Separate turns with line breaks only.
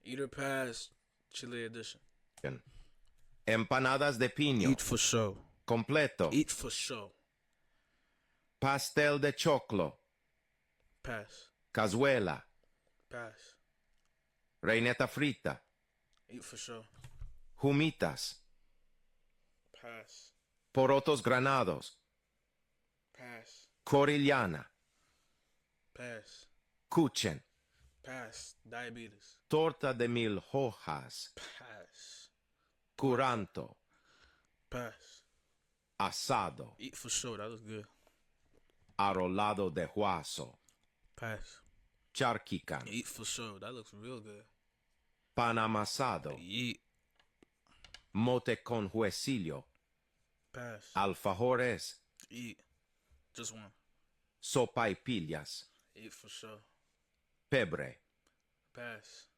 Eat or pass, chili edition.
Empanadas de piño.
Eat for sure.
Completo.
Eat for sure.
Pastel de choclo.
Pass.
Cazuela.
Pass.
Reineta frita.
Eat for sure.
Humitas.
Pass.
Porotos granados.
Pass.
Corillana.
Pass.
Kuchen.
Pass. Diabetes.
Torta de mil hojas.
Pass.
Curanto.
Pass.
Asado.
Eat for sure. That was good.
Arrolado de huaso.
Pass.
Charquican.
Eat for sure. That looks real good.
Pan amasado.
Eat.
Mote con huesillo.
Pass.
Alfajores.
Eat. Just one.
Sopaipillas.
Eat for sure.
Pebre.
Pass.